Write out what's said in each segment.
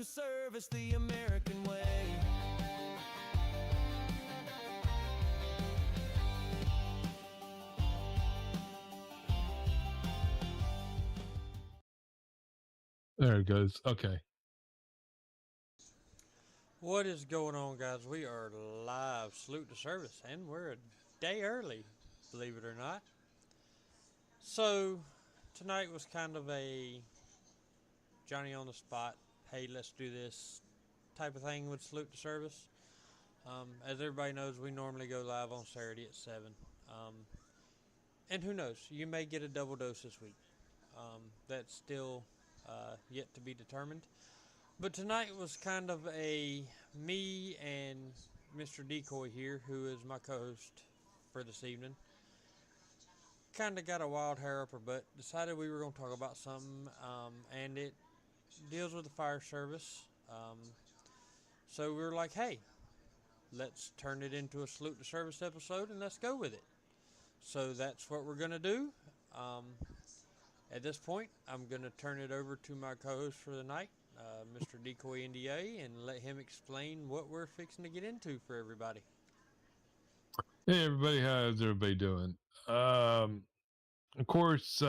to service the American way. There it goes. Okay. What is going on, guys? We are live, salute to service, and we're a day early, believe it or not. So, tonight was kind of a Johnny on the spot, hey, let's do this type of thing with salute to service. As everybody knows, we normally go live on Saturday at 7. Um, and who knows, you may get a double dose this week. That's still yet to be determined. But tonight was kind of a me and Mr. Decoy here, who is my co-host for this evening. Kind of got a wild hair up our butt. Decided we were going to talk about something, and it deals with the fire service. So we were like, hey, let's turn it into a salute to service episode and let's go with it. So that's what we're going to do. Um, at this point, I'm going to turn it over to my co-host for the night, Mr. Decoy NDA, and let him explain what we're fixing to get into for everybody. Hey, everybody. How's everybody doing? Of course,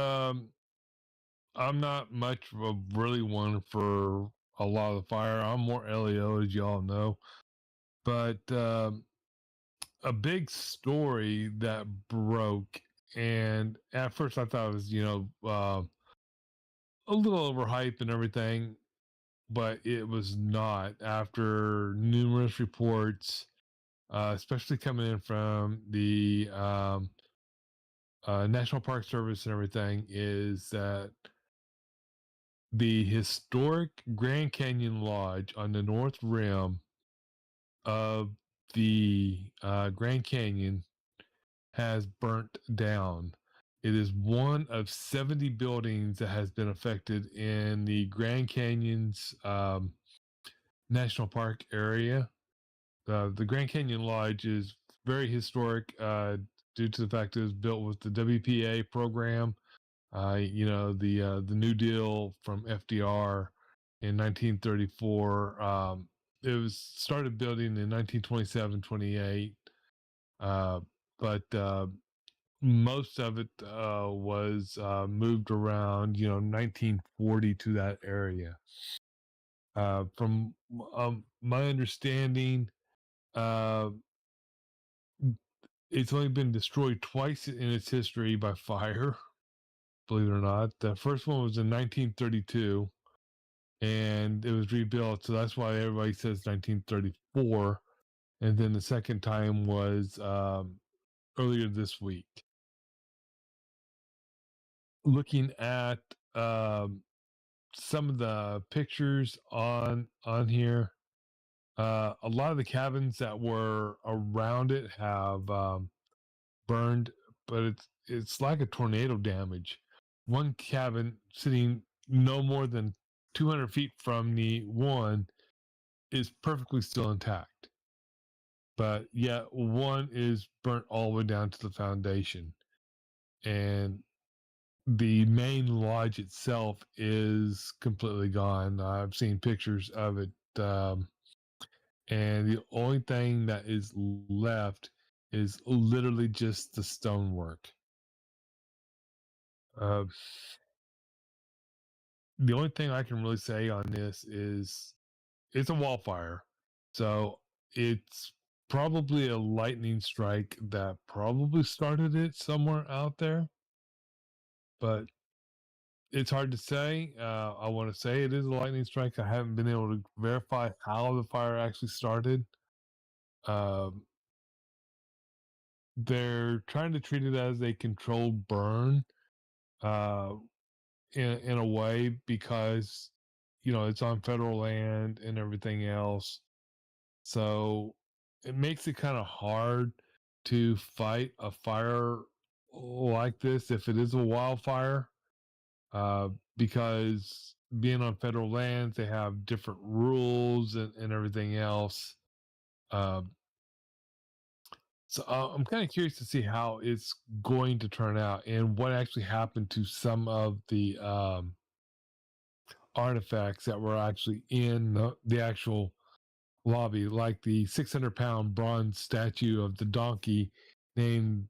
I'm not much of a really one for a lot of the fire. I'm more LEO, as y'all know. But a big story that broke, and at first I thought it was, a little overhyped and everything, but it was not. After numerous reports, especially coming in from the National Park Service and everything, is that the historic Grand Canyon Lodge on the north rim of the Grand Canyon has burnt down. It is one of 70 buildings that has been affected in the Grand Canyon's National Park area. The Grand Canyon Lodge is very historic due to the fact it was built with the WPA program. The New Deal from FDR in 1934. It was started building in 1927, 28, but most of it was moved around, 1940 to that area. From my understanding, uh, it's only been destroyed twice in its history by fire, believe it or not. The first one was in 1932, and it was rebuilt, so that's why everybody says 1934. And then the second time was earlier this week. Looking at some of the pictures on here, a lot of the cabins that were around it have burned, but it's like a tornado damage. One cabin sitting no more than 200 feet from the one is perfectly still intact, but yet one is burnt all the way down to the foundation, and the main lodge itself is completely gone. I've seen pictures of it, and the only thing that is left is literally just the stonework. Uh, the only thing I can really say on this is it's a wildfire, so it's probably a lightning strike that probably started it somewhere out there, but it's hard to say. I want to say it is a lightning strike. I haven't been able to verify how the fire actually started. Um, they're trying to treat it as a controlled burn, uh, in a way, because it's on federal land and everything else. So it makes it kind of hard to fight a fire like this if it is a wildfire. Because being on federal lands, they have different rules and everything else. Uh, so I'm kind of curious to see how it's going to turn out and what actually happened to some of the artifacts that were actually in the actual lobby, like the 600-pound bronze statue of the donkey named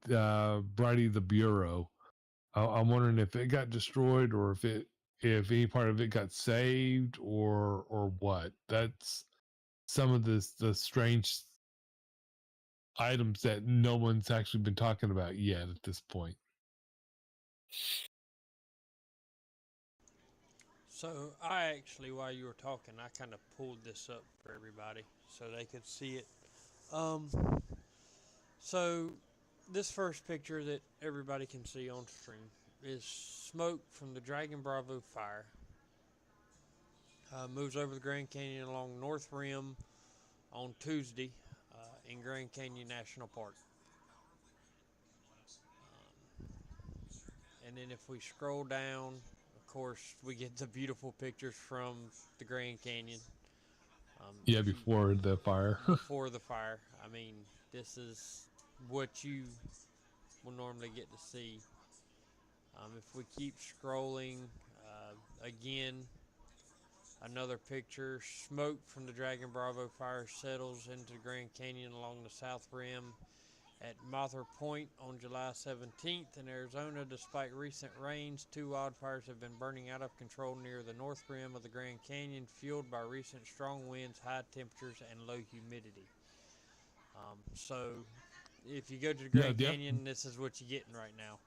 Bridie the Bureau. I'm wondering if it got destroyed or if any part of it got saved or what. That's some of the strange items that no one's actually been talking about yet at this point. So I actually, while you were talking, I kind of pulled this up for everybody so they could see it. Um, so this first picture that everybody can see on stream is smoke from the Dragon Bravo fire. Moves over the Grand Canyon along North Rim on Tuesday in Grand Canyon National Park. And then if we scroll down, of course, we get the beautiful pictures from the Grand Canyon. Yeah, before the fire. Before the fire. I mean, this is what you will normally get to see. If we keep scrolling, again, another picture. Smoke from the Dragon Bravo fire settles into the Grand Canyon along the south rim at Mather Point on July 17th in Arizona. Despite recent rains, 2 wildfires have been burning out of control near the north rim of the Grand Canyon, fueled by recent strong winds, high temperatures, and low humidity. So if you go to the Grand Canyon, this is what you're getting right now.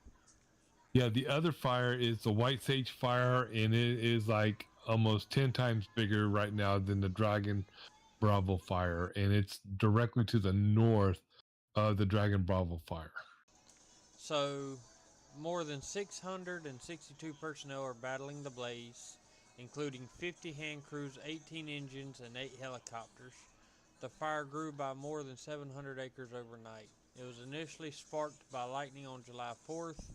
Yeah, the other fire is the White Sage fire, and it is like almost 10 times bigger right now than the Dragon Bravo fire, and it's directly to the north of the Dragon Bravo fire. So more than 662 personnel are battling the blaze, including 50 hand crews, 18 engines, and 8 helicopters. The fire grew by more than 700 acres overnight. It was initially sparked by lightning on July 4th,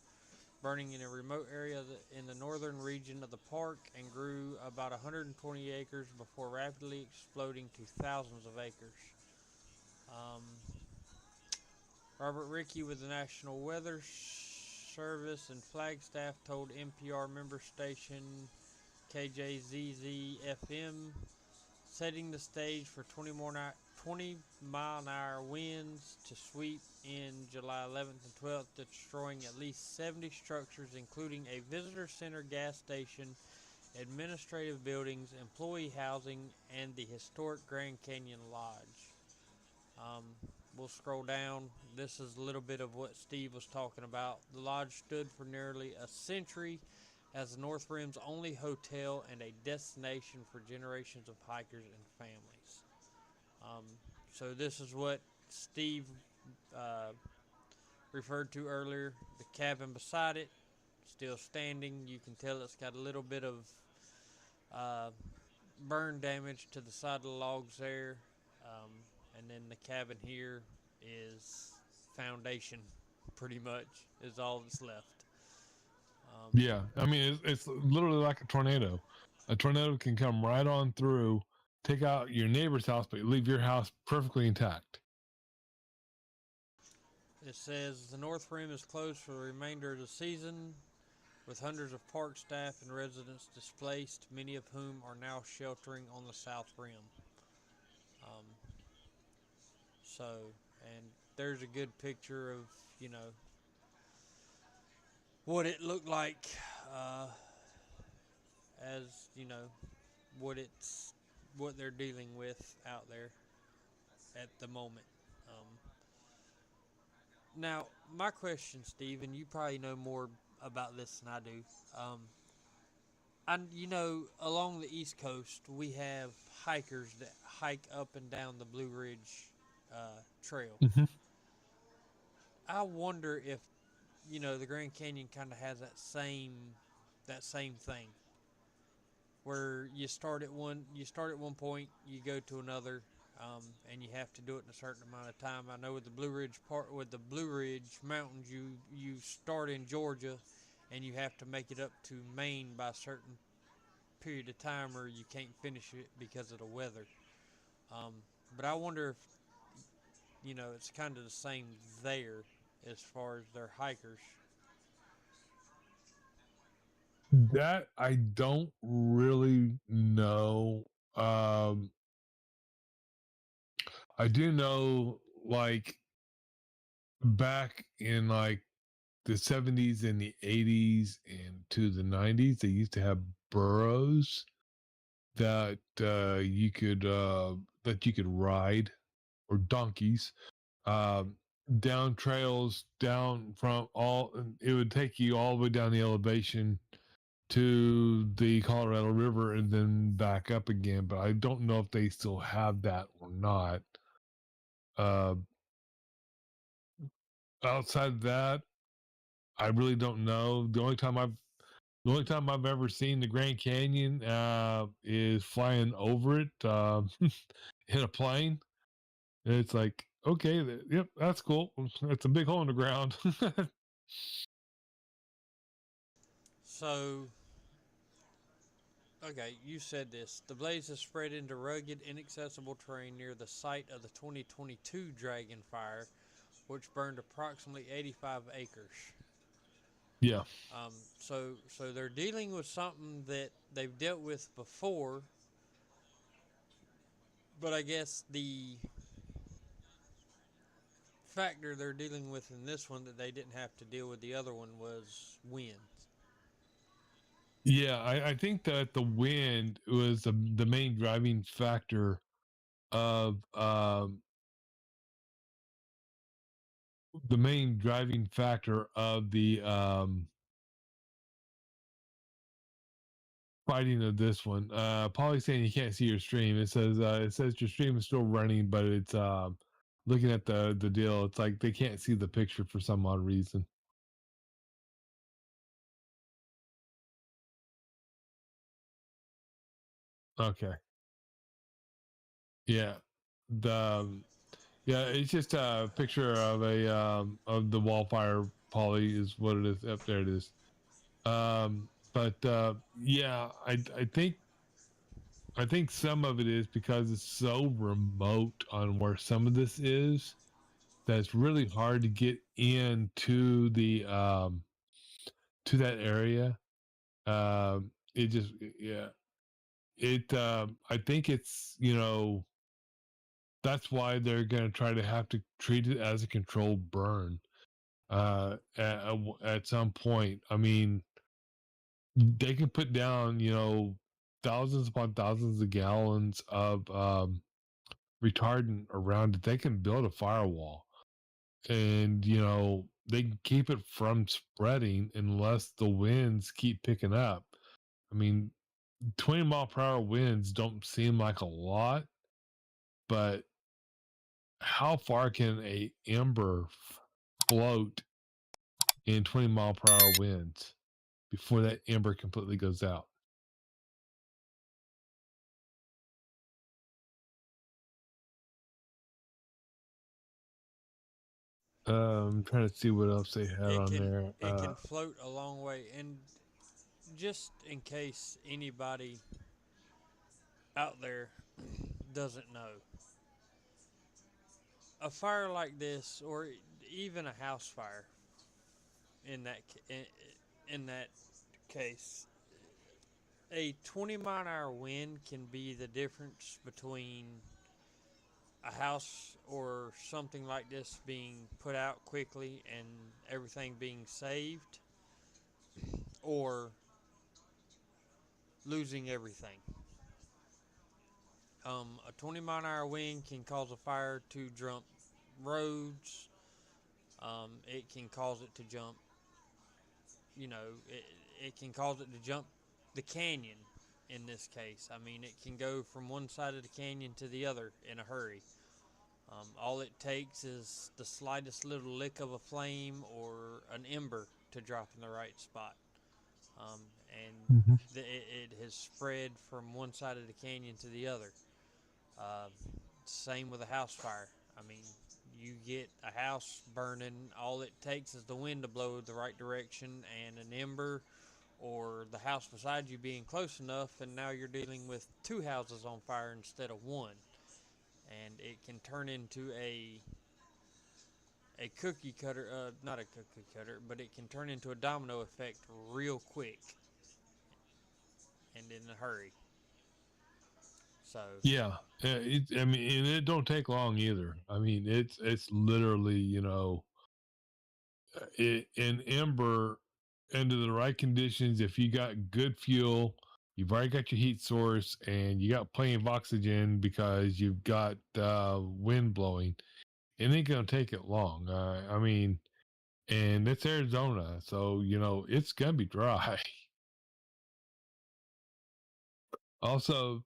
burning in a remote area in the northern region of the park, and grew about 120 acres before rapidly exploding to thousands of acres. Robert Rickey with the National Weather Service and Flagstaff told NPR member station KJZZ-FM, setting the stage for 20-mile-an-hour winds to sweep in July 11th and 12th, destroying at least 70 structures, including a visitor center, gas station, administrative buildings, employee housing, and the historic Grand Canyon Lodge. We'll scroll down. This is a little bit of what Steve was talking about. The lodge stood for nearly a century as the North Rim's only hotel and a destination for generations of hikers and families. So this is what Steve referred to earlier. The cabin beside it, still standing. You can tell it's got a little bit of burn damage to the side of the logs there. And then the cabin here is foundation, pretty much, is all that's left. Yeah, I mean, it's literally like a tornado. A tornado can come right on through, take out your neighbor's house, but leave your house perfectly intact. It says the North Rim is closed for the remainder of the season, with hundreds of park staff and residents displaced, many of whom are now sheltering on the South Rim. And there's a good picture of, what it looked like, as, what they're dealing with out there at the moment. Now, my question, Steve, and you probably know more about this than I do. Along the East Coast, we have hikers that hike up and down the Blue Ridge Trail. Mm-hmm. I wonder if the Grand Canyon kind of has that same thing, where you start at one point, you go to another, and you have to do it in a certain amount of time. I know with the Blue Ridge Mountains, you start in Georgia, and you have to make it up to Maine by a certain period of time, or you can't finish it because of the weather. But I wonder if it's kind of the same there as far as their hikers. That I don't really know. I do know, like, back in like the 70s and the 80s and to the 90s, they used to have burros that you could ride, or donkeys, um, down trails, down from all. It would take you all the way down the elevation to the Colorado River and then back up again. But I don't know if they still have that or not. Uh, Outside of that, I really don't know. The only time I've ever seen the Grand Canyon is flying over it in a plane. And it's like, okay, yep, that's cool. It's a big hole in the ground. So, okay, you said this. The blaze has spread into rugged, inaccessible terrain near the site of the 2022 Dragon Fire, which burned approximately 85 acres. Yeah. So they're dealing with something that they've dealt with before, but I guess the factor they're dealing with in this one that they didn't have to deal with the other one was wind. Yeah, I think that the wind was the main driving factor of the fighting of this one. Polly's saying you can't see your stream. It says your stream is still running, but it's looking at the deal. It's like they can't see the picture for some odd reason. Okay. Yeah. The Yeah, it's just a picture of the wildfire. Polly is what it is. Up there it is. But yeah, I think some of it is because it's so remote on where some of this is that it's really hard to get into the to that area. It just yeah. It I think it's, that's why they're going to try to have to treat it as a controlled burn at some point. I mean, they can put down, thousands upon thousands of gallons of retardant around it. They can build a firewall, and they can keep it from spreading unless the winds keep picking up. I mean, 20-mile-per-hour winds don't seem like a lot, but how far can a ember float in 20-mile-per-hour winds before that ember completely goes out? I'm trying to see what else they had It on can there. it can float a long way, and just in case anybody out there doesn't know, a fire like this, or even a house fire, in that in that case, a 20-mile-an-hour wind can be the difference between a house or something like this being put out quickly and everything being saved, or losing everything. A 20-mile-an-hour wind can cause a fire to jump roads. It can cause it to jump, you know, it can cause it to jump the canyon in this case. I mean, it can go from one side of the canyon to the other in a hurry. All it takes is the slightest little lick of a flame or an ember to drop in the right spot. Um, and Mhm. it has spread from one side of the canyon to the other. Uh, Same with a house fire. I mean, you get a house burning, all it takes is the wind to blow the right direction and an ember or the house beside you being close enough, and now you're dealing with two houses on fire instead of one. And it can turn into a cookie cutter, not a cookie cutter, but it can turn into a domino effect real quick. and in a hurry. So Yeah, I mean, and it don't take long either. I mean, it's literally, in Ember, under the right conditions, if you got good fuel, you've already got your heat source, and you got plenty of oxygen because you've got wind blowing, it ain't gonna take it long. I mean, and it's Arizona, so it's gonna be dry. Also,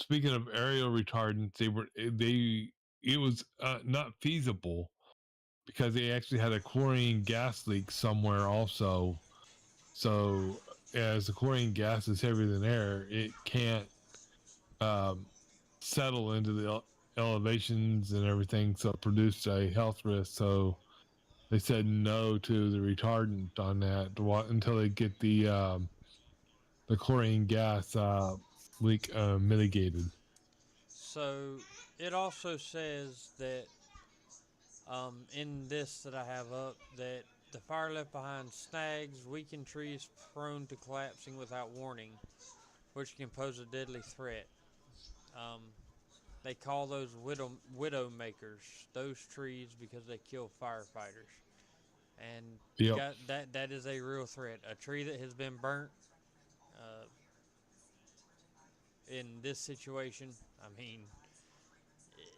speaking of aerial retardants, it was not feasible because they actually had a chlorine gas leak somewhere also. So as the chlorine gas is heavier than air, it can't um, settle into the elevations and everything, so it produced a health risk. So they said no to the retardant on that until they get the chlorine gas leak mitigated. so it also says that in this that I have up that the fire left behind snags, weakened trees prone to collapsing without warning, which can pose a deadly threat. Um, they call those widow makers, those trees, because they kill firefighters. And Yep. got that is a real threat. A tree that has been burnt uh, in this situation, I mean,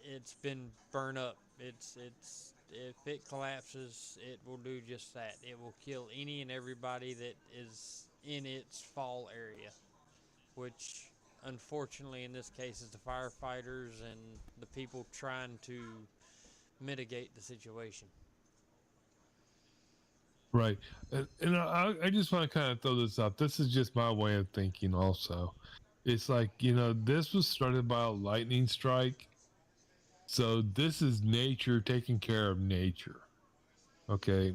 it's been burned up. It's if it collapses, it will do just that. It will kill any and everybody that is in its fall area, which unfortunately in this case is the firefighters and the people trying to mitigate the situation. Right. And I just want to kind of throw this up. This is just my way of thinking, also. It's like, this was started by a lightning strike. So this is nature taking care of nature. Okay.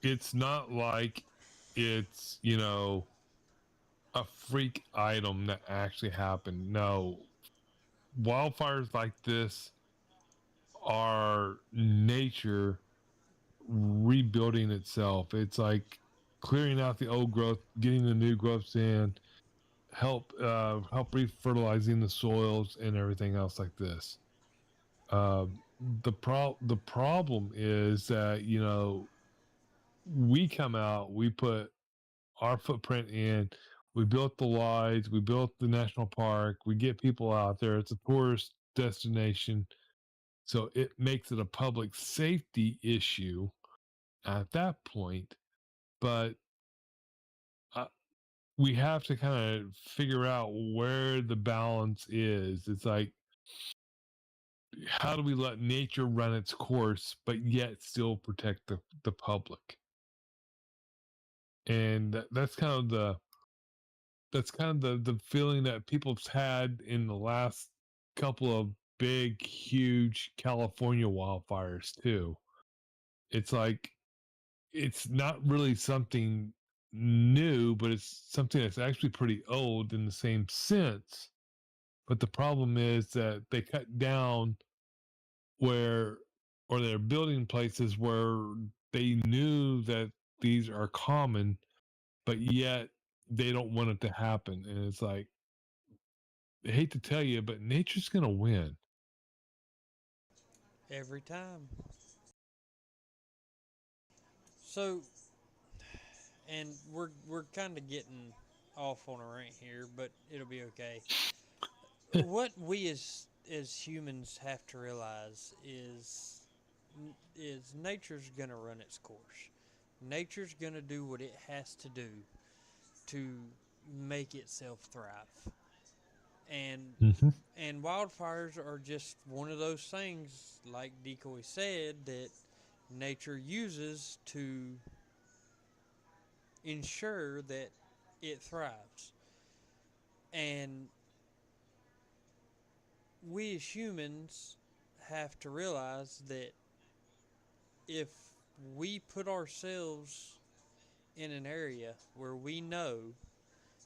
It's not like it's, a freak item that actually happened. No. Wildfires like this are nature rebuilding itself. It's like clearing out the old growth, getting the new growths in, help refertilizing the soils and everything else like this. Uh, the problem is that we come out, we put our footprint in, we built the lodge, we built the national park, we get people out there. It's a tourist destination, so it makes it a public safety issue at that point. But uh, we have to kind of figure out where the balance is. It's like, how do we let nature run its course, but yet still protect the public? And that's kind of the feeling that people's had in the last couple of big, huge California wildfires too. It's like it's not really something new, but it's something that's actually pretty old in the same sense. But the problem is that they cut down where, or they're building places where they knew that these are common, but yet they don't want it to happen. And it's like, I hate to tell you, but nature's going to win. Every time. So, and we're kind of getting off on a rant here, but it'll be okay. What we as humans have to realize is nature's gonna run its course. Nature's gonna do what it has to do to make itself thrive. And Mm-hmm. and wildfires are just one of those things, like Decoy said, that nature uses to ensure that it thrives. And we as humans have to realize that if we put ourselves in an area where we know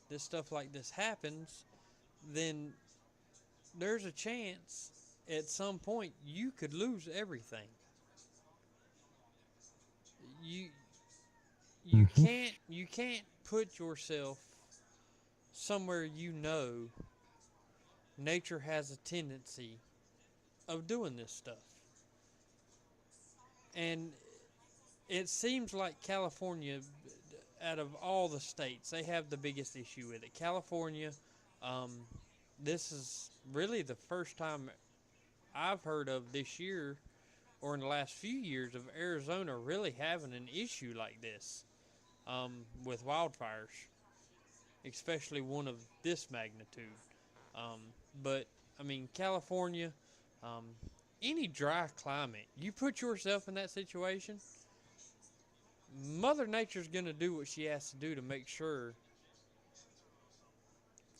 that stuff like this happens, then there's a chance at some point you could lose everything. You you Mm-hmm. can't you can't put yourself somewhere nature has a tendency of doing this stuff. And it seems like California, out of all the states, they have the biggest issue with it. California, um, this is really the first time I've heard of this year or in the last few years of Arizona really having an issue like this with wildfires, especially one of this magnitude. Um, but I mean, California, um, any dry climate, you put yourself in that situation, Mother Nature's going to do what she has to do to make sure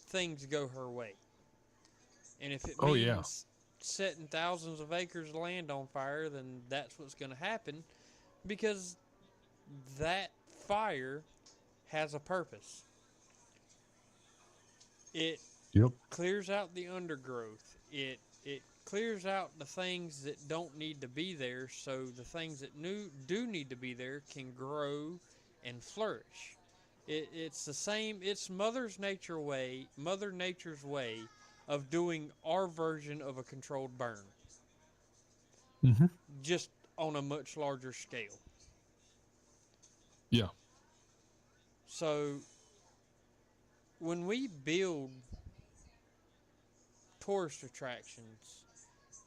things go her way. And if it Oh yeah. means setting thousands of acres of land on fire, then that's what's going to happen because that fire has a purpose. It Yep. clears out the undergrowth. It clears out the things that don't need to be there, so the things that do need to be there can grow and flourish. It's the same. It's Mother Nature's way of doing our version of a controlled burn, Hmm. just on a much larger scale. Yeah. So when we build tourist attractions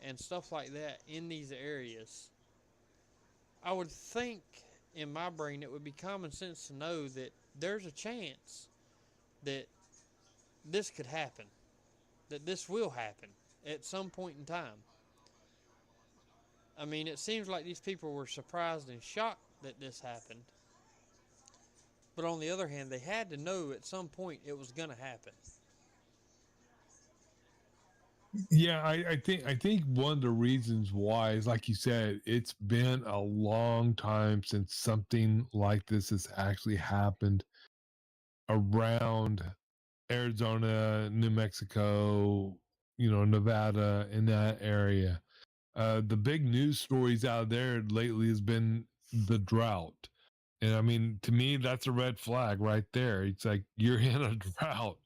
and stuff like that in these areas, I would think in my brain it would be common sense to know that there's a chance that this could happen, that this will happen at some point in time. I mean, it seems like these people were surprised and shocked that this happened. But on the other hand, they had to know at some point it was going to happen. Yeah, I think one of the reasons why is like you said, it's been a long time since something like this has actually happened around Arizona, New Mexico, Nevada, in that area. The big news stories out there lately has been the drought. And I mean, to me, that's a red flag right there. It's like you're in a drought.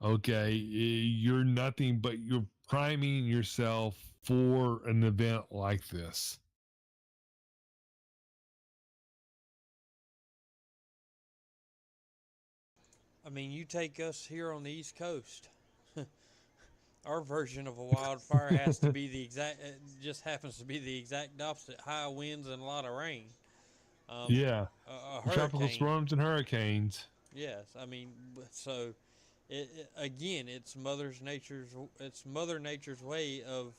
Okay. You're nothing but you're priming yourself for an event like this. I mean, you take us here on the East Coast. Our version of a wildfire has to be the exact, it just happens to be the exact opposite: high winds and a lot of rain. Um, Yeah. a Tropical hurricane, storms and hurricanes. yes. I mean, so again, it's Mother Nature's way of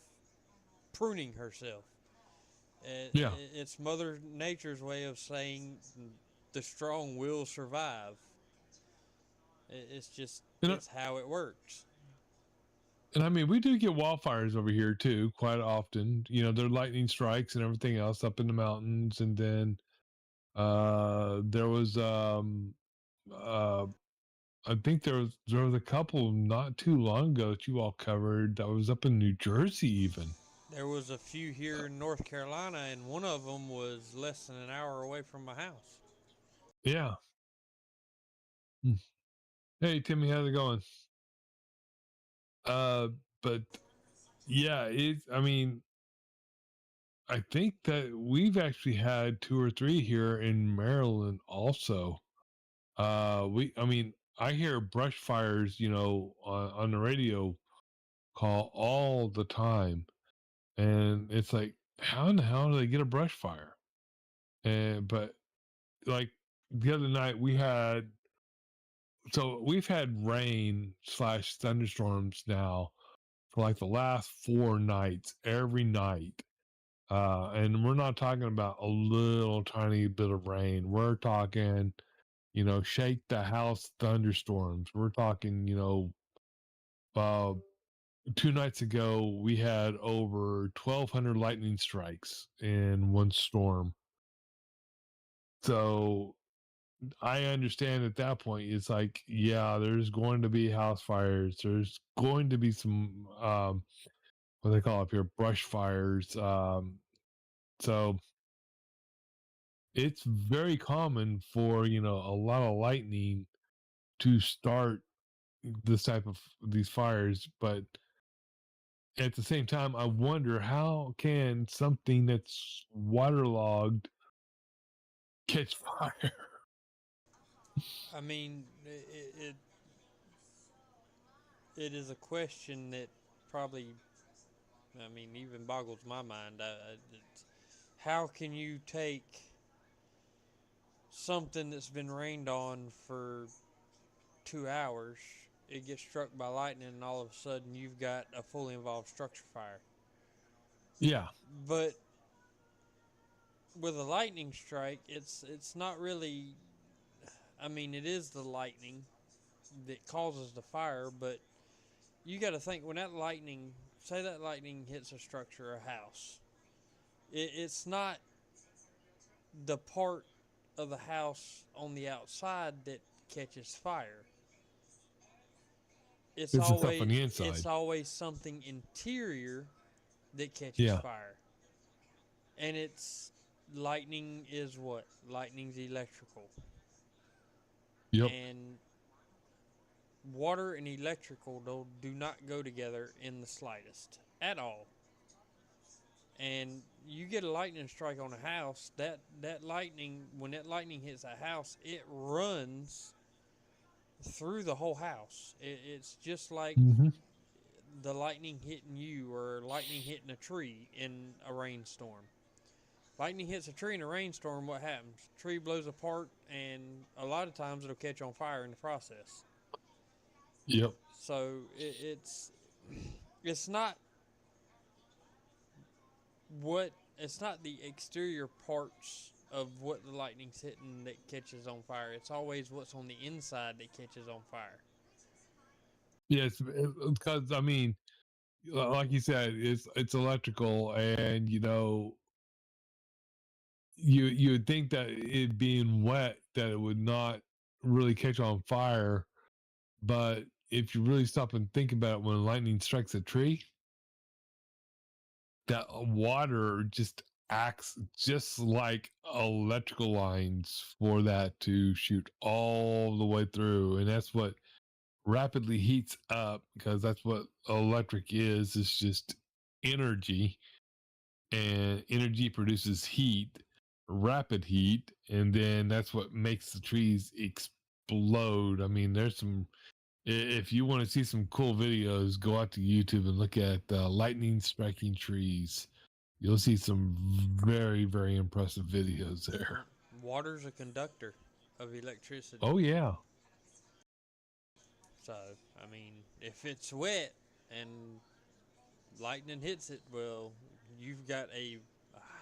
pruning herself. Yeah. It's Mother Nature's way of saying the strong will survive. It's just And, it's how it works. and I mean, we do get wildfires over here too, quite often. There are lightning strikes and everything else up in the mountains. And then there was uh I think there was a couple not too long ago that you all covered that was up in New Jersey even. There was a few here in North Carolina, and one of them was less than an hour away from my house. Yeah. Hmm. Hey Timmy, how's it going? Uh but yeah, I mean, I think that we've actually had two or three here in Maryland also. I mean, I hear brush fires, on the radio call all the time. And it's like, how in the hell do they get a brush fire? But like the other night we've had rain slash thunderstorms now for like the last 4 nights, every night. And we're not talking about a little tiny bit of rain. We're talking, shake the house thunderstorms. We're talking, uh, 2 nights ago we had over 1,200 lightning strikes in one storm. So I understand at that point, it's like, yeah, there's going to be house fires. There's going to be some, what they call up here, brush fires. So it's very common for, a lot of lightning to start, this type of these fires, but at the same time, I wonder how can something that's waterlogged catch fire? I mean, it is a question that probably, I mean, even boggles my mind. How can you take something that's been rained on for 2 hours, it gets struck by lightning, and all of a sudden you've got a fully involved structure fire? Yeah, But with a lightning strike, it's not really. I mean, it is the lightning that causes the fire, but you got to think when that lightning, say that lightning hits a structure, a house, it's not the part of the house on the outside that catches fire. It's it's the stuff on always the it's inside. always something interior that catches Yeah. fire. And it's lightning is what? Lightning's electrical. Yep. And water and electrical do not go together in the slightest at all. And you get a lightning strike on a house, that lightning, when that lightning hits a house, it runs through the whole house. It's just like Hmm. the lightning hitting you or lightning hitting a tree in a rainstorm. Lightning hits a tree in a rainstorm, what happens? Tree blows apart, and a lot of times it'll catch on fire in the process. Yep. So it's not what it's not the exterior parts of what the lightning's hitting that catches on fire. It's always what's on the inside that catches on fire. Yes, because I mean, like you said, it's electrical, and you would think that it being wet that it would not really catch on fire, but if you really stop and think about it, when lightning strikes a tree, that water just acts just like electrical lines for that to shoot all the way through, and that's what rapidly heats up, because that's what electric is. It's just energy, and energy produces heat, rapid heat, and then that's what makes the trees explode. I mean, there's some. If you want to see some cool videos, go out to YouTube and look at lightning striking trees. You'll see some very, very impressive videos there. Water's a conductor of electricity. Oh yeah. So, I mean, if it's wet and lightning hits it, well, you've got a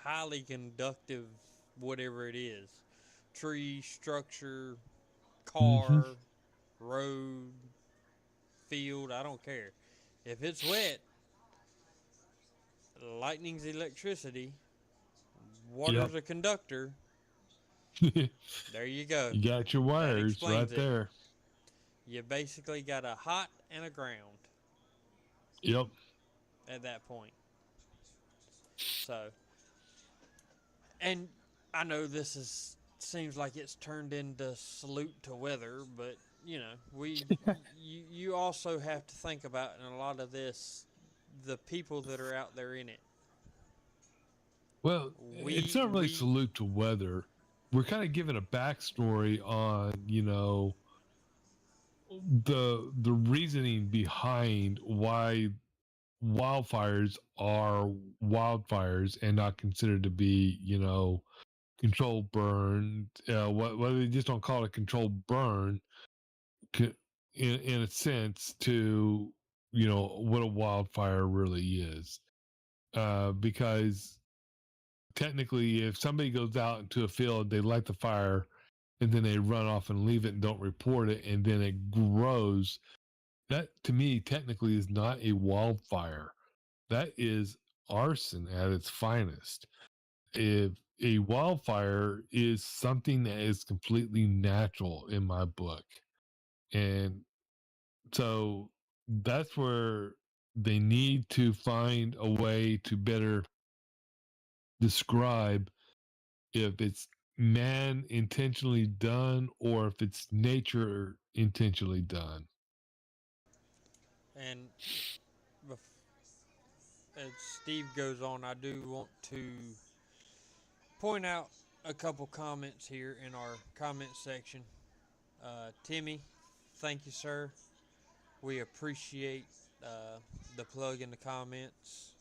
highly conductive whatever it is, tree, structure, Hmm. car, road, field, I don't care. If it's wet, lightning's electricity, Yep. water's a conductor. You There you go. got your That wires right explains it. there. You basically got a hot and a ground Yep. at that point. So, and I know this is seems like it's turned into salute to weather, but you also have to think about in a lot of this the people that are out there in it. Well, it's We not really we salute to weather. We're kind of giving a backstory on, the reasoning behind why wildfires are wildfires and not considered to be, controlled burn. Whether they just don't call it a controlled burn, in a sense, to what a wildfire really is. Because technically, if somebody goes out into a field, they light the fire, and then they run off and leave it and don't report it, and then it grows. That, to me, technically is not a wildfire. That is arson at its finest. If a wildfire is something that is completely natural in my book. And so that's where they need to find a way to better describe if it's man intentionally done or if it's nature intentionally done. And as Steve goes on, I do want to point out a couple comments here in our comment section. Timmy, thank you, sir. We appreciate the plug in the comments.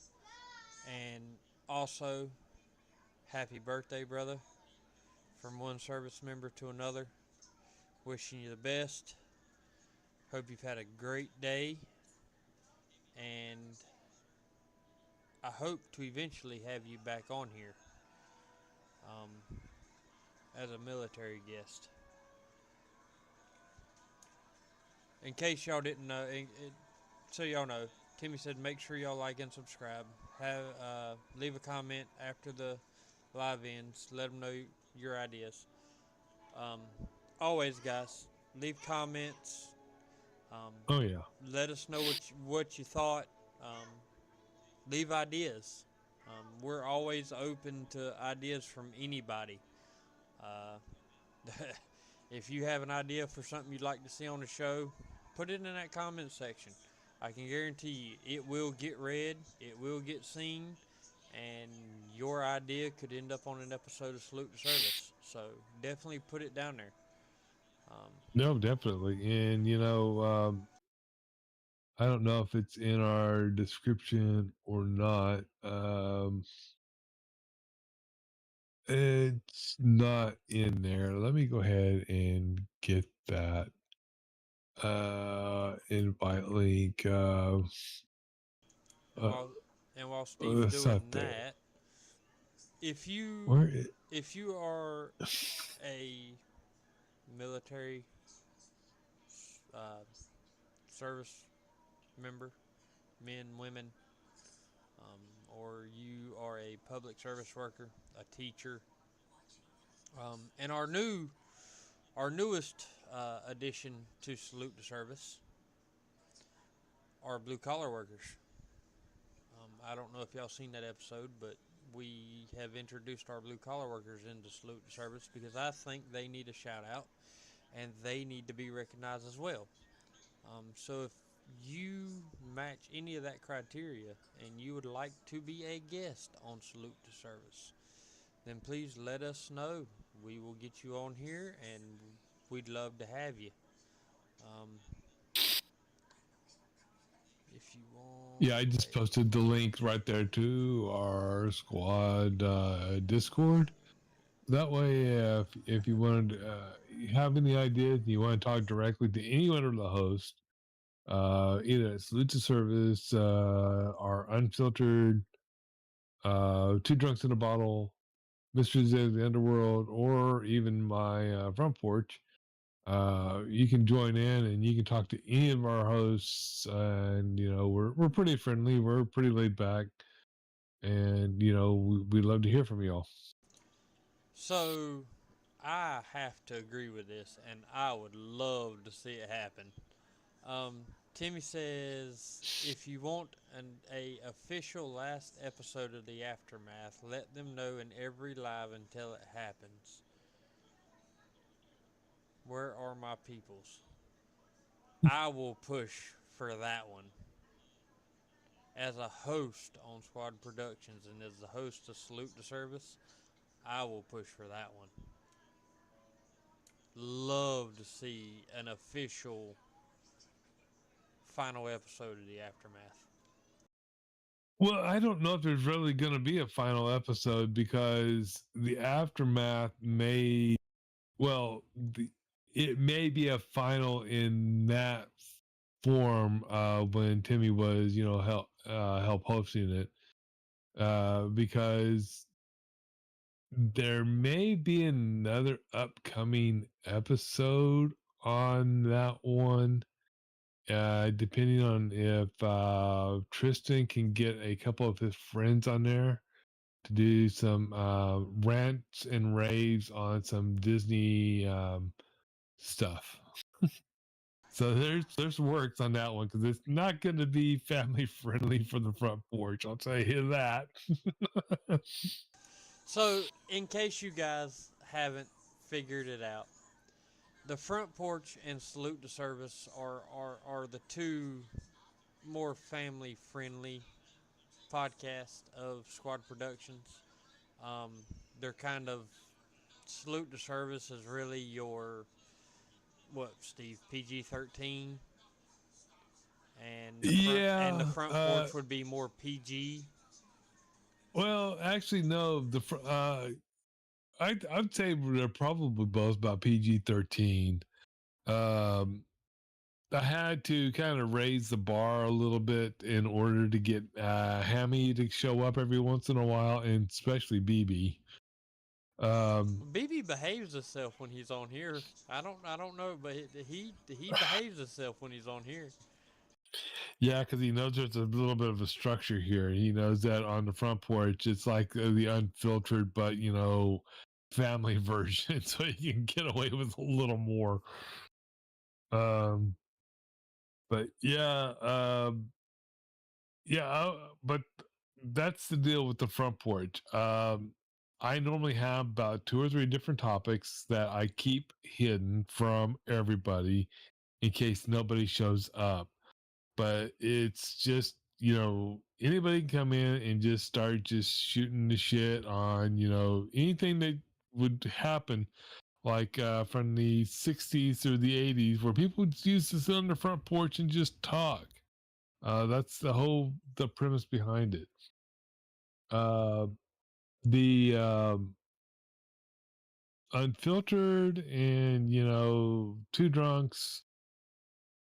And also, happy birthday, brother, from one service member to another. Wishing you the best. Hope you've had a great day. And I hope to eventually have you back on here um, as a military guest. In case y'all didn't know, so y'all know, Timmy said make sure y'all like and subscribe. Leave a comment after the live ends. Let them know your ideas. Um, Always, guys, leave comments. Um, Oh yeah. Let us know what you thought. Um, Leave ideas. We're always open to ideas from anybody. Uh, if you have an idea for something you'd like to see on the show, put it in that comment section. I can guarantee you it will get read, it will get seen, and your idea could end up on an episode of Salute to Service. So definitely put it down there. Um, No, definitely. And I don't know if it's in our description or not. It's not in there. Let me go ahead and get that invite link. and Uh, while and while Steve's it's doing not there. that, if you Where it? if you are a military uh, service member, men, women, or you are a public service worker, a teacher, and our newest addition to Salute to Service are blue collar workers. I don't know if y'all seen that episode, but we have introduced our blue collar workers into Salute to Service because I think they need a shout out and they need to be recognized as well. So if you match any of that criteria and you would like to be a guest on Salute to Service, then please let us know. We will get you on here and we'd love to have you. Um, if you want, Yeah, I just posted the link right there to our squad Discord. That way, if you wanted, you have any ideas, and you want to talk directly to anyone or the host, either at Salute to Service, our unfiltered, Two Drunks in a Bottle, Mysteries of the Underworld, or even my front porch, you can join in and you can talk to any of our hosts. And we're pretty friendly, we're pretty laid back, and we love to hear from y'all. so I have to agree with this, and I would love to see it happen. Um, Timmy says if you want a official last episode of the aftermath, let them know in every live until it happens. Where are my peoples? I will push for that one. As a host on Squad Productions and as the host of Salute to Service, I will push for that one. Love to see an official final episode of the aftermath. Well, I don't know if there's really going to be a final episode because the aftermath well, it may be a final in that form when Timmy was, help hosting it, because there may be another upcoming episode on that one, depending on if Tristan can get a couple of his friends on there to do some rants and raves on some Disney stuff. So there's works on that one because it's not going to be family friendly for the front porch. I'll tell you that. So, in case you guys haven't figured it out, the front porch and Salute to Service are the two more family friendly podcast of Squad Productions. Um, they're kind of Salute to Service is really your what, Steve, PG-13, and the Yeah. front porch would be more PG. Well, actually, no. I'd say they're probably both about PG-13. Um, I had to kind of raise the bar a little bit in order to get Hammy to show up every once in a while, and especially BB. BB behaves himself when he's on here. I don't know, but he behaves himself when he's on here. Yeah, because he knows there's a little bit of a structure here. He knows that on the front porch, it's like the unfiltered, but family version, so he can get away with a little more. Um, but but that's the deal with the front porch. I normally have about two or three different topics that I keep hidden from everybody in case nobody shows up. But it's just, anybody can come in and just start just shooting the shit on, anything that would happen, like from the 60s through the 80s, where people used to sit on the front porch and just talk. That's the premise behind it. Uh, the unfiltered and, two drunks,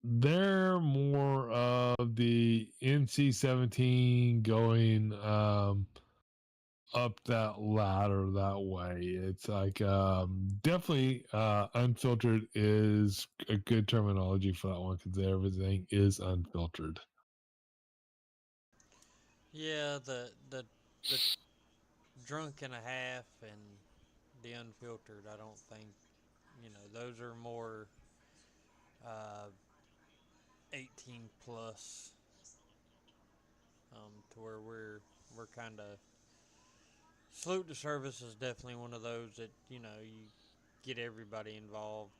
they're more of the NC-17 going up that ladder that way. It's like definitely unfiltered is a good terminology for that one because everything is unfiltered. Yeah, the drunk and a half and the unfiltered. I don't think those are more uh, 18 plus, to where we're kind of Salute to Service is definitely one of those that you get everybody involved.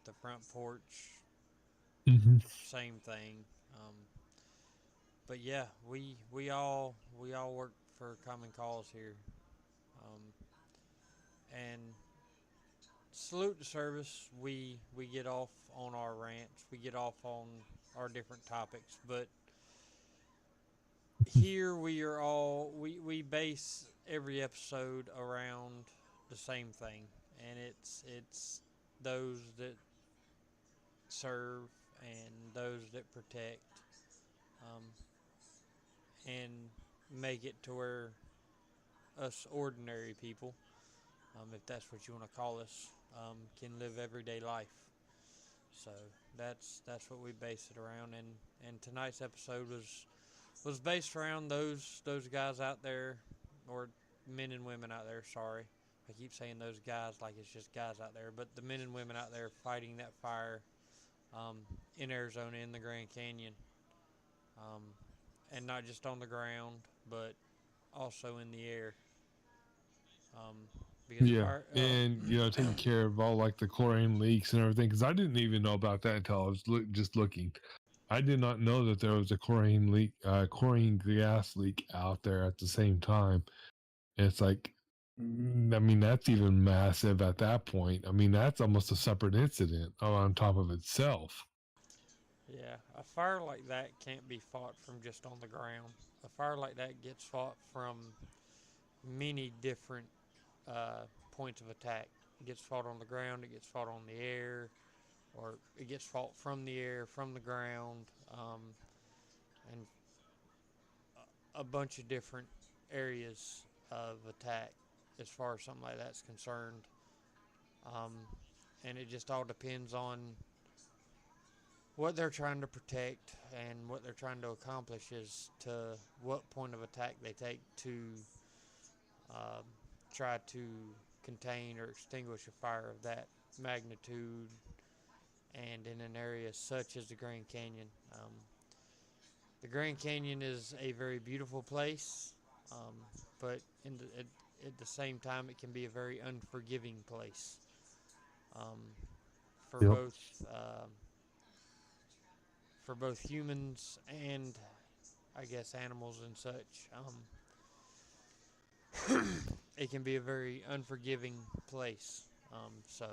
The front porch, Mm-hmm. same thing. Um, but yeah, we all work for common cause here, um, and Salute to Service. We get off on our rants. We get off on our different topics, but here we base every episode around the same thing, and it's those that serve and those that protect, um, and make it to where us ordinary people, if that's what you want to call us, can live everyday life. So that's what we base it around, and tonight's episode was based around those guys out there, or men and women out there. Sorry, I keep saying those guys like it's just guys out there, but the men and women out there fighting that fire, um, in Arizona in the Grand Canyon, um, and not just on the ground, but also in the air. Um, because Yeah, fire, and taking care of all like the chlorine leaks and everything, because I didn't even know about that until I was just looking. I did not know that there was a chlorine gas leak out there at the same time. And it's like, I mean, that's even massive at that point. I mean, that's almost a separate incident on top of itself. yeah, a fire like that can't be fought from just on the ground. A fire like that gets fought from many different points of attack. It gets fought on the ground, it gets fought on the air, or it gets fought from the air, from the ground, and a bunch of different areas of attack as far as something like that's concerned. Um, and it just all depends on what they're trying to protect and what they're trying to accomplish is to what point of attack they take to uh, try to contain or extinguish a fire of that magnitude and in an area such as the Grand Canyon. The Grand Canyon is a very beautiful place, um, but at the same time, it can be a very unforgiving place, um, for Yep. both for both humans and, I guess, animals and such. It can be a very unforgiving place. So, I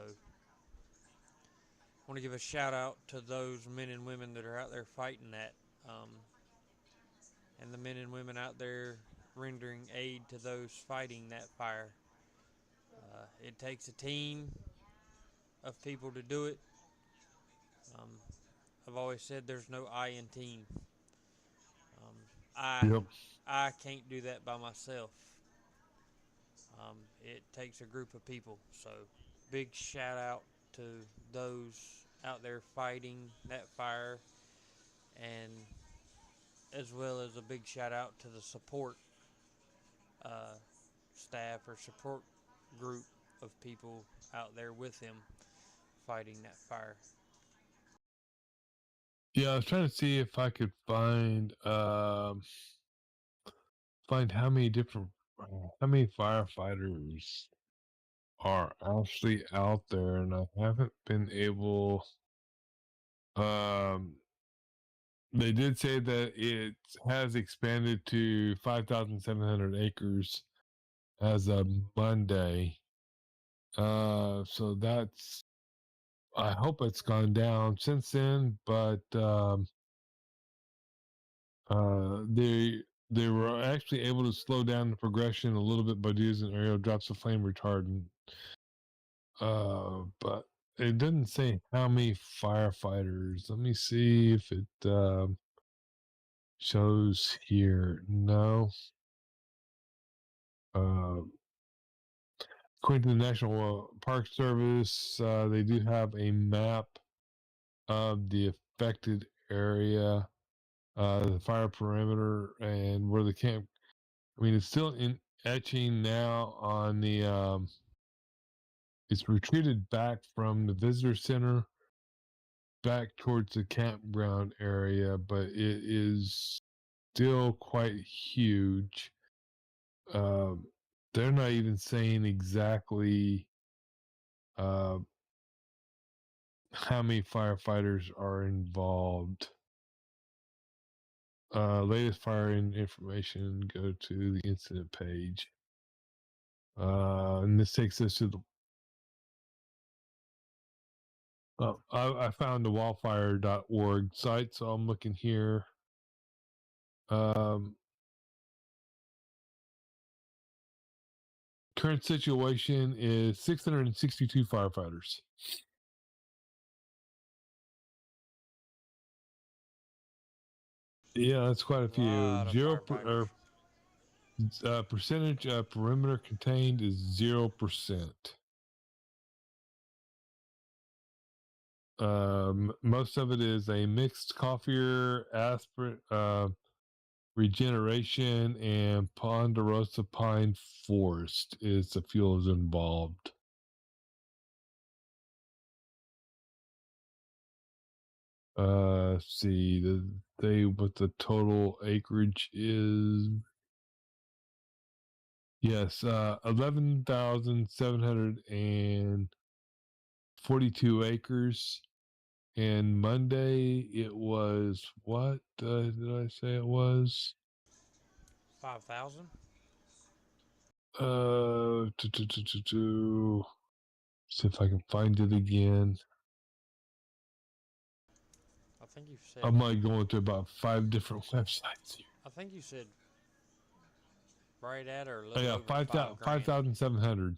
want to give a shout out to those men and women that are out there fighting that, um, and the men and women out there rendering aid to those fighting that fire. It takes a team of people to do it. Um, I've always said there's no I in team. Um, I Yep. I can't do that by myself. It takes a group of people. So, big shout out to those out there fighting that fire, and as well as a big shout out to the support uh, staff or support group of people out there with him fighting that fire. Yeah, I was trying to see if I could find how many firefighters are actually out there, and I haven't been able. Um, they did say that it has expanded to 5,700 acres as of Monday. So that's. I hope it's gone down since then, but they were actually able to slow down the progression a little bit by using aerial drops of flame retardant. But it didn't say how many firefighters. Let me see if it shows here. No. Uh, According to the National Park Service, they do have a map of the affected area, the fire perimeter, and where the camp. I mean, it's still in etching now on the. It's retreated back from the visitor center back towards the campground area, but it is still quite huge. Um, they're not even saying exactly uh, how many firefighters are involved. Latest firing information, go to the incident page. And this takes us to the. I found the wildfire.org site, so I'm looking here. Um, Current situation is 662 firefighters. Yeah, that's quite a A few. lot of firefighters. Percentage perimeter contained is 0%. Most of it is a mixed coffeer, aspirate, regeneration, and ponderosa pine forest is the fuels involved. See what the total acreage is. Yes, 11,742 acres. And Monday it was what did I say it was? 5,000? See if I can find it again. I think you said. I'm like going to about 5 different websites here. I think you said right at or a Oh little yeah, over 5 grand. 5,700.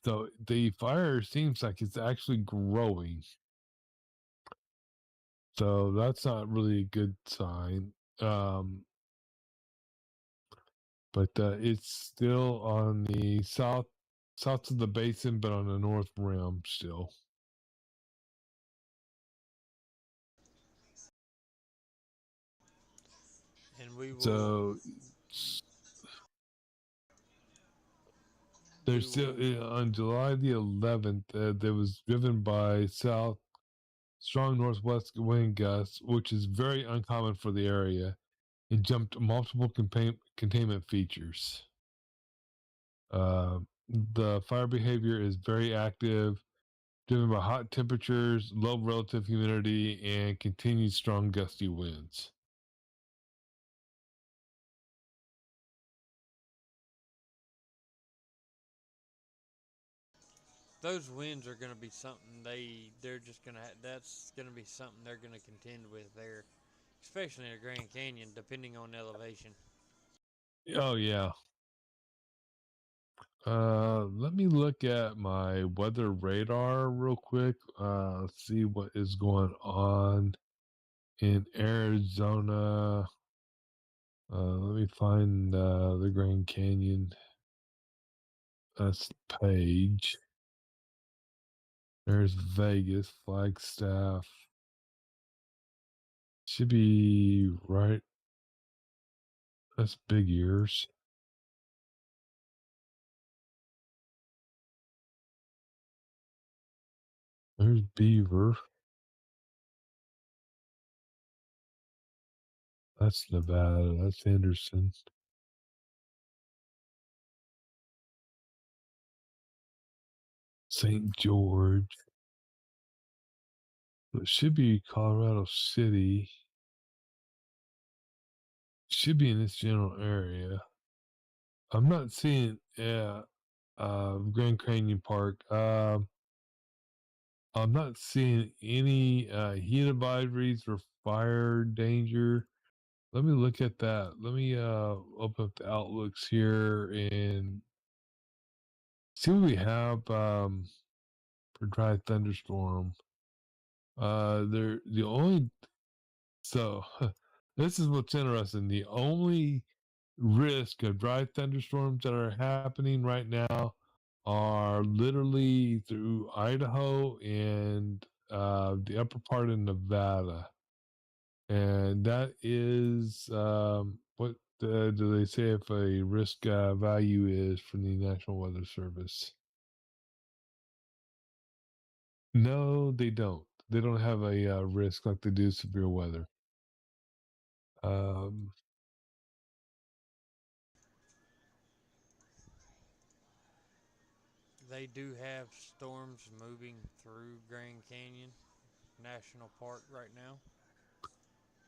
So the fire seems like it's actually growing. So that's not really a good sign. But it's still on the south of the basin, but on the north rim still. And we will. So there's still on July the 11th. There was driven by strong northwest wind gusts, which is very uncommon for the area, and jumped multiple containment features. The fire behavior is very active. driven by hot temperatures, low relative humidity, and continued strong gusty winds. Those winds are going to be something they're just going to that's going to be something they're going to contend with there, especially in the Grand Canyon, depending on elevation. Oh yeah. Let me look at my weather radar real quick. See what is going on in Arizona. Let me find the Grand Canyon. That's the page. There's Vegas, Flagstaff. Should be right. That's Big Ears. There's Beaver. That's Nevada. That's Henderson. St. George. It should be Colorado City. Should be in this general area. I'm not seeing Grand Canyon Park. I'm not seeing any heat advisories or fire danger. Let me look at that. Let me open up the outlooks here and see what we have for dry thunderstorm. The only so this is what's interesting. The only risk of dry thunderstorms that are happening right now are literally through Idaho and the upper part of Nevada. And that is what do they say if a risk value is from the National Weather Service? No, they don't. They don't have a risk like they do severe weather. Um, They do have storms moving through Grand Canyon National Park right now.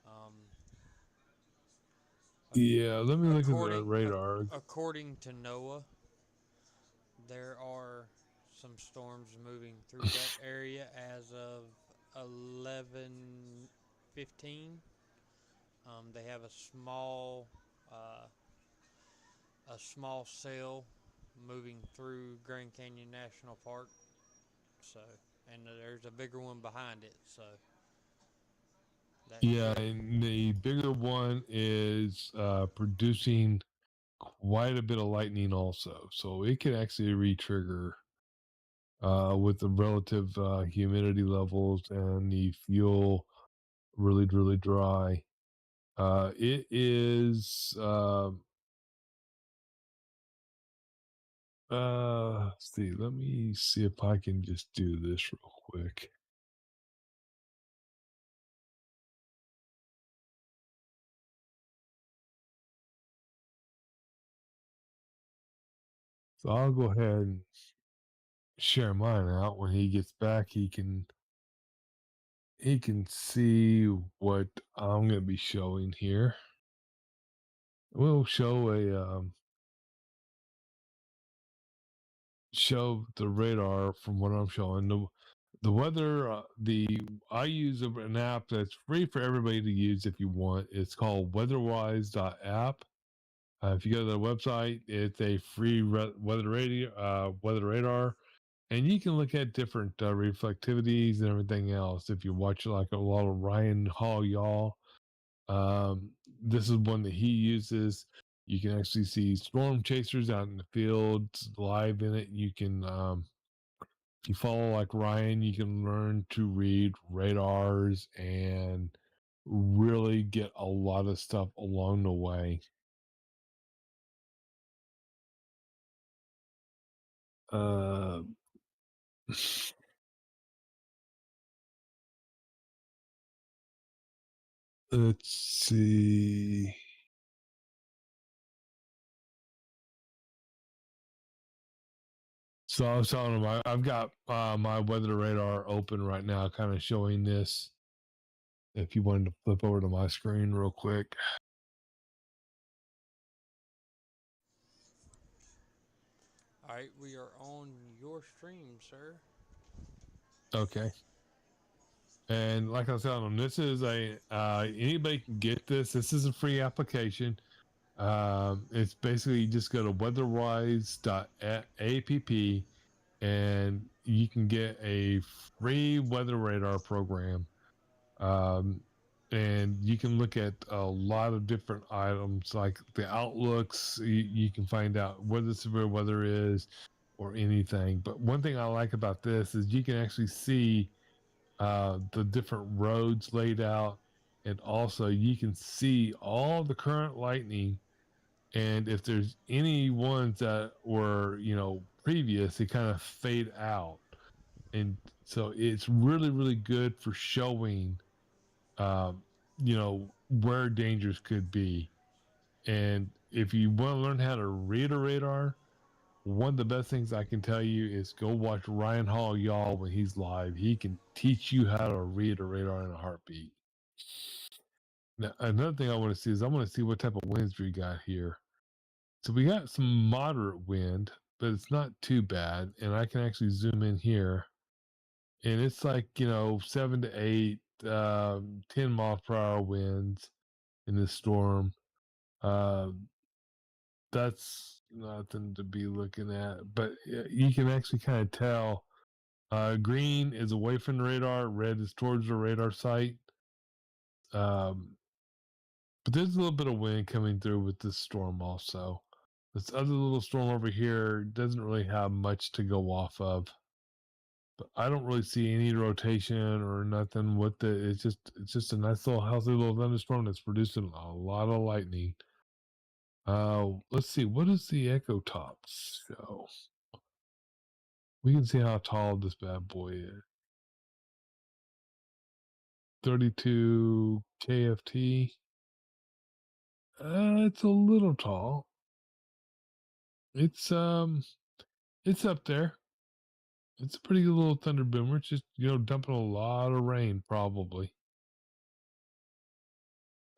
Um, yeah, let me look at the according radar. according to NOAA, there are some storms moving through that area as of 11:15. They have uh, a small cell moving through Grand Canyon National Park. So, and there's a bigger one behind it. So that Yeah, could. and the bigger one is producing quite a bit of lightning also. So it can actually re-trigger with the relative humidity levels and the fuel really, really dry. It is, let's see, let me see if I can just do this real quick. So I'll go ahead and share mine out. When he gets back, he can see what I'm going to be showing here. We'll show the radar from what I'm showing. The weather, I use an app that's free for everybody to use if you want. It's called weatherwise.app. If you go to the website, it's a free weather radar, and you can look at different reflectivities and everything else. If you watch like a lot of Ryan Hall, y'all, um, this is one that he uses. You can actually see storm chasers out in the fields live in it. You can if you follow like Ryan, you can learn to read radars and really get a lot of stuff along the way. Uh, let's see. So I was telling him I've got my weather radar open right now, kind of showing this. If you wanted to flip over to my screen real quick. All right, we are on your stream, sir. Okay. And like I was telling them, this is anybody can get this. This is a free application. It's basically you just go to weatherwise.app and you can get a free weather radar program. And you can look at a lot of different items like the outlooks. You can find out where the severe weather is or anything. But one thing I like about this is you can actually see the different roads laid out, and also you can see all the current lightning. And if there's any ones that were, previous, they kind of fade out. And so it's really, really good for showing, um, where dangers could be. And if you want to learn how to read a radar, one of the best things I can tell you is go watch Ryan Hall Y'all when he's live. He can teach you how to read a radar in a heartbeat. Now, another thing I want to see is I want to see what type of winds we got here. So we got some moderate wind, but it's not too bad. And I can actually zoom in here. And it's like, 7 to 8, 10 mile per hour winds in this storm. Uh, that's nothing to be looking at. But you can actually kind of tell green is away from the radar, red is towards the radar site. But there's a little bit of wind coming through with this storm also. This other little storm over here doesn't really have much to go off of. But I don't really see any rotation or nothing with it. It's just a nice little healthy little thunderstorm that's producing a lot of lightning. Let's see, what does the echo tops show? We can see how tall this bad boy is. 32 KFT. It's a little tall. It's up there. It's a pretty good little thunder boomer. It's just, dumping a lot of rain probably.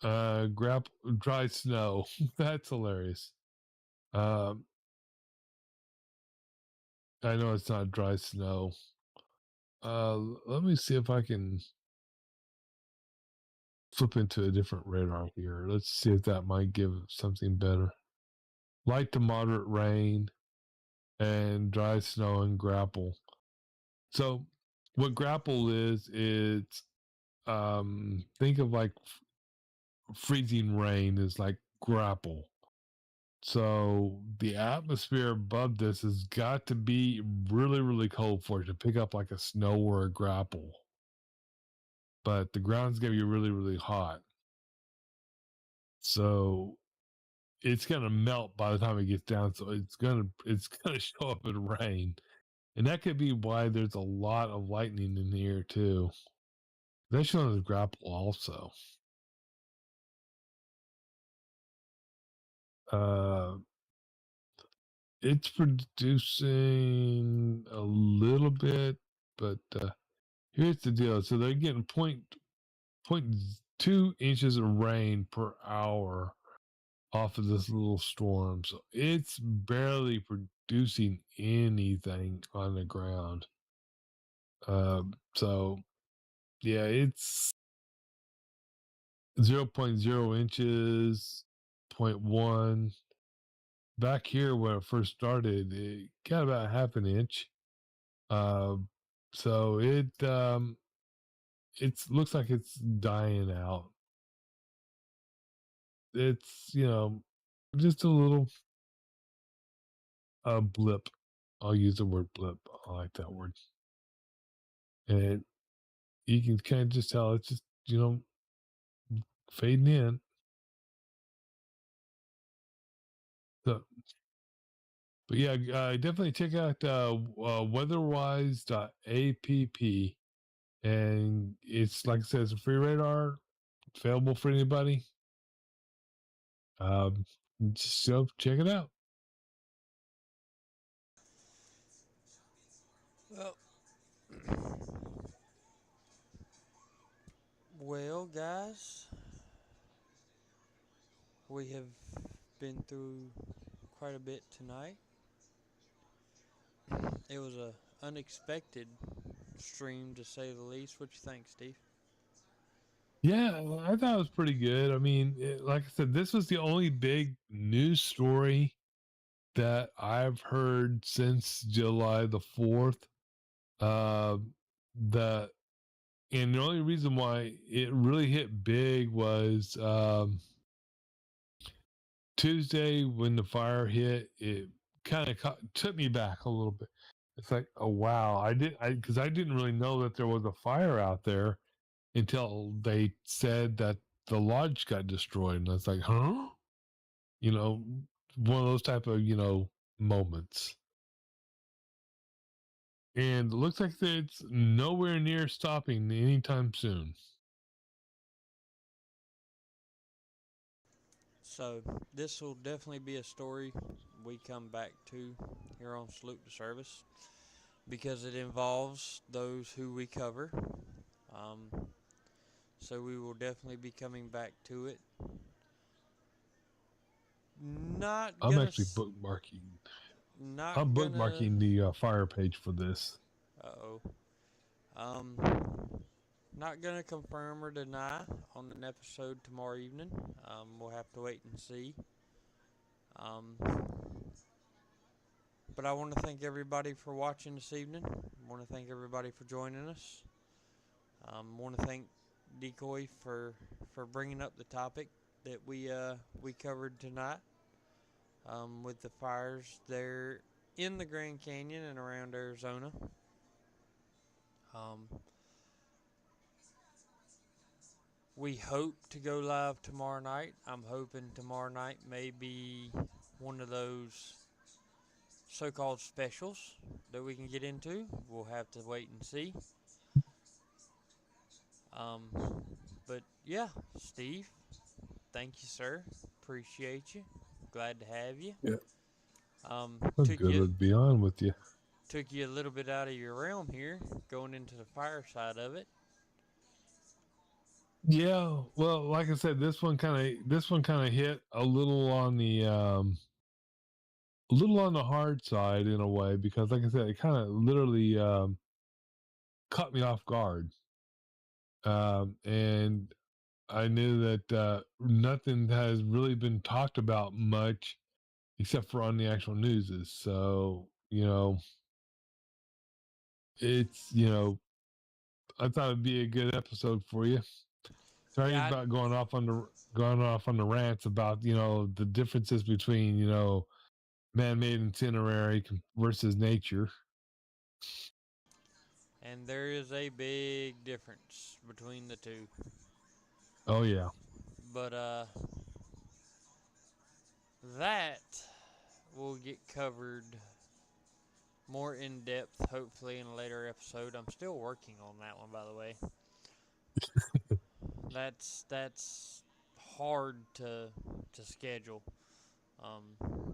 Dry snow. That's hilarious. Um, I know it's not dry snow. Let me see if I can flip into a different radar here. Let's see if that might give something better. Light to moderate rain and dry snow and grapple. So what grapple is, it's think of like freezing rain is like grapple. So the atmosphere above this has got to be really, really cold for it to pick up like a snow or a grapple. But the ground's gonna be really, really hot. So it's gonna melt by the time it gets down. So it's gonna show up in rain. And that could be why there's a lot of lightning in here too. That's showing the grapple also. It's producing a little bit, but here's the deal. So they're getting 0.2 inches of rain per hour off of this little storm. So it's barely producing anything on the ground. So yeah, it's 0.0 inches, 0.1. Back here when it first started, it got about half an inch. So it looks like it's dying out. It's just a little blip. I'll use the word blip. I like that word. And you can kind of just tell it's just fading in. So, but yeah, definitely check out weatherwise.app. And it's like I said, it's a free radar. It's available for anybody. Just check it out. Well, guys, we have been through quite a bit tonight. It was a unexpected stream, to say the least. What you think, Steve? Yeah, well, I thought it was pretty good. I mean, like I said, this was the only big news story that I've heard since July the 4th. Uh, the and the only reason why it really hit big was Tuesday when the fire hit. It kind of took me back a little bit. It's like, oh wow, because I didn't really know that there was a fire out there until they said that the lodge got destroyed, and I was like, huh? You know, one of those type of moments. And it looks like it's nowhere near stopping anytime soon. So, this will definitely be a story we come back to here on Salute to Service because it involves those who we cover. Um, so, we will definitely be coming back to it. Not I'm gonna. actually bookmarking. Not I'm gonna. bookmarking the fire page for this. Uh oh. Um, Not gonna confirm or deny on an episode tomorrow evening. We'll have to wait and see. Um, but I want to thank everybody for watching this evening. I want to thank everybody for joining us. I want to thank Decoy for bringing up the topic that we covered tonight with the fires there in the Grand Canyon and around Arizona. Um, we hope to go live tomorrow night. I'm hoping tomorrow night may be one of those so-called specials that we can get into. We'll have to wait and see. Um, but yeah, Steve, thank you, sir. Appreciate you. Glad to have you. Yeah, Um, I'm took good you to be on with you. took you a little bit out of your realm here, going into the fire side of it. Yeah, well, like I said, this one kind of hit a little on the hard side in a way because, like I said, it kind of literally caught me off guard, and I knew that nothing has really been talked about much except for on the actual newses. So it's I thought it'd be a good episode for you. Sorry Yeah, about going off on the rants about the differences between man-made itinerary versus nature. and there is a big difference between the two. Oh yeah. But that will get covered more in depth, hopefully, in a later episode. I'm still working on that one, by the way. That's hard to schedule.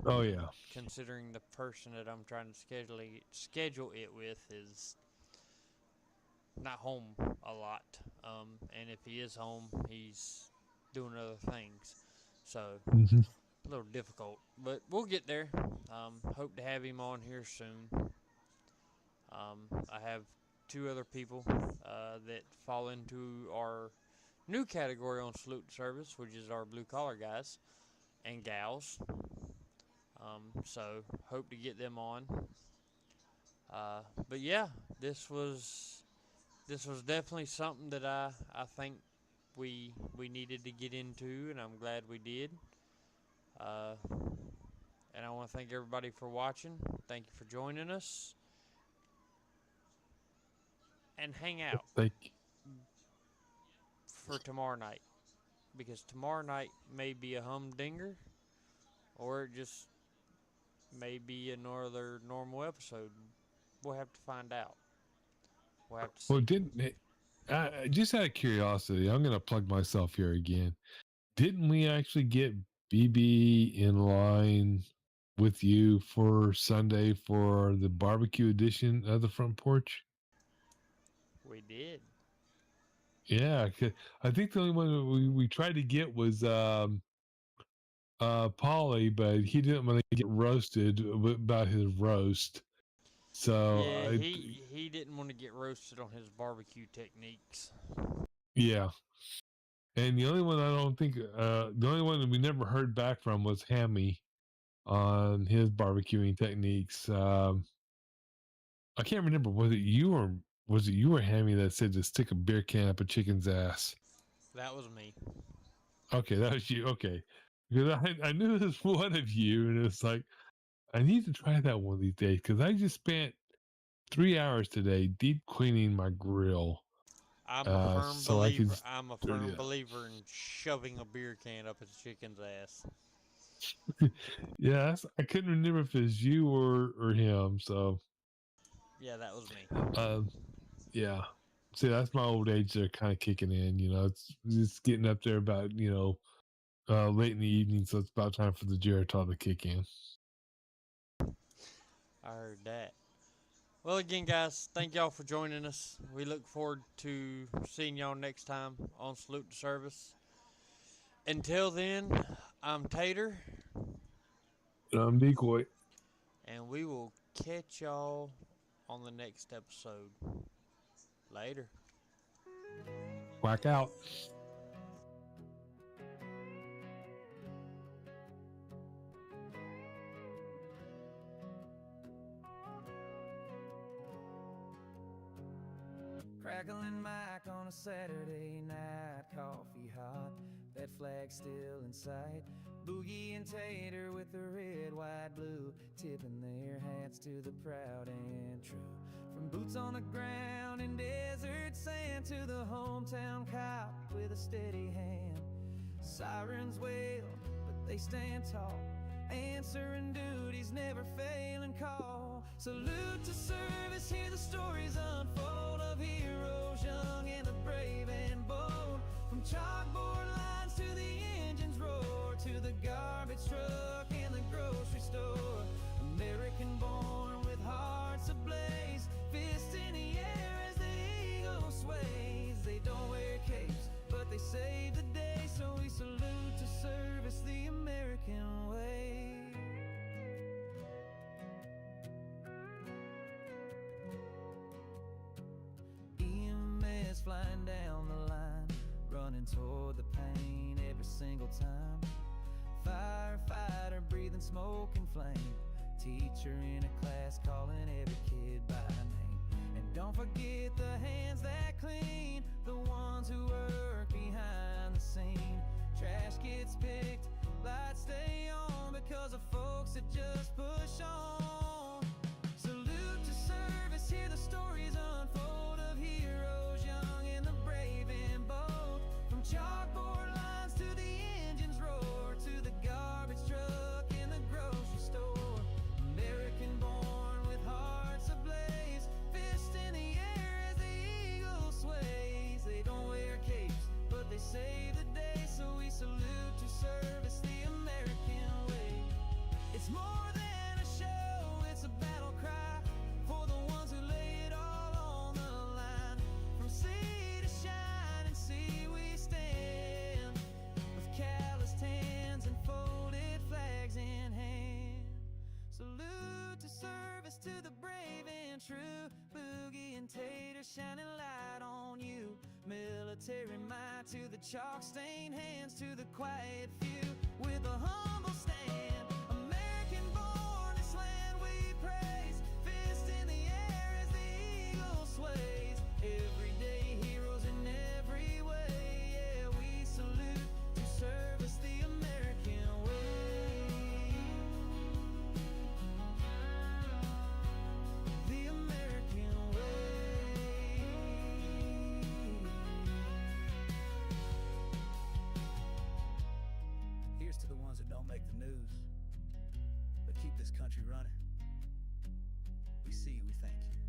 Oh yeah. Considering the person that I'm trying to schedule it with is not home a lot, and if he is home, he's doing other things. So Hmm. a little difficult, but we'll get there. Hope to have him on here soon. I have two other people that fall into our new category on Salute Service, which is our blue collar guys and gals. So hope to get them on. But yeah, this was definitely something that I think we needed to get into, and I'm glad we did. Uh, and I want to thank everybody for watching. Thank you for joining us, and hang out Thank you. for tomorrow night because tomorrow night may be a humdinger, or it just may be another normal episode. We'll have to find out. We'll have to Well, see. just out of curiosity, I'm going to plug myself here again. Didn't we actually get BB in line with you for Sunday for the barbecue edition of the front porch? We did. Yeah, I think the only one that we tried to get was Polly, but he didn't want to get roasted about his roast. So Yeah, he didn't want to get roasted on his barbecue techniques. yeah. And the only one I don't think, the only one that we never heard back from was Hammy on his barbecuing techniques. I can't remember, was it you or Hammy that said to stick a beer can up a chicken's ass? That was me. Okay, that was you. Okay, because I knew it was one of you, and it's like I need to try that one of these days because I just spent 3 hours today deep cleaning my grill, I'm a firm so I could. believer. I'm a firm believer in shoving a beer can up a chicken's ass. Yeah, I couldn't remember if it was you or him. So, Yeah, that was me. yeah. See, that's my old age. They're kind of kicking in. It's getting up there about late in the evening, so it's about time for the Geritol to kick in. I heard that. Well, again, guys, thank y'all for joining us. We look forward to seeing y'all next time on Salute to Service. Until then, I'm Tater, I'm Decoy. and we will catch y'all on the next episode. Later. Whack out. Crackling mic on a Saturday night, coffee hot, that flag still in sight. Boogie and Tater with the red, white, blue, tipping their hats to the proud and true. From boots on the ground in desert sand to the hometown cop with a steady hand. Sirens wail, but they stand tall, answering duties, never failing call. Salute to service, hear the stories unfold of heroes young and the brave and bold. From chalkboard lines to the engine's roar, to the garbage truck and the grocery store. American born with hearts ablaze, fists in the air as the eagle sways. They don't wear capes, but they save the day, so we salute to service the American way. EMS flying down the line, running toward the pain every single time. Firefighter breathing smoke and flame, teacher in a class calling every kid by name. And don't forget the hands that clean, the ones who work behind the scene. Trash gets picked, lights stay on because of folks that just push on. Salute to service, hear the stories unfold of heroes young and the brave and bold. From chalkboard lines to the engine's roar, to the garbage truck in the grocery store. American born with hearts ablaze, fist in the air as the eagle sways. They don't wear capes, but they save the day, so we salute to service the American way. It's more than a show, it's a battle cry for the ones who lay it all on the line. From sea to shining sea we stand, with calloused hands and folded flags in hand. Salute to service, to the brave and true. Boogie and Tater shining light on you. Military might to the chalk-stained hands, to the quiet few with a humble stand. American born, this land we praise, fist in the air as the eagle sways. Everyday heroes in every way, yeah, we salute to service the American way. The American way. Here's to the ones that don't make the news, but keep this country running. We see you, we thank you.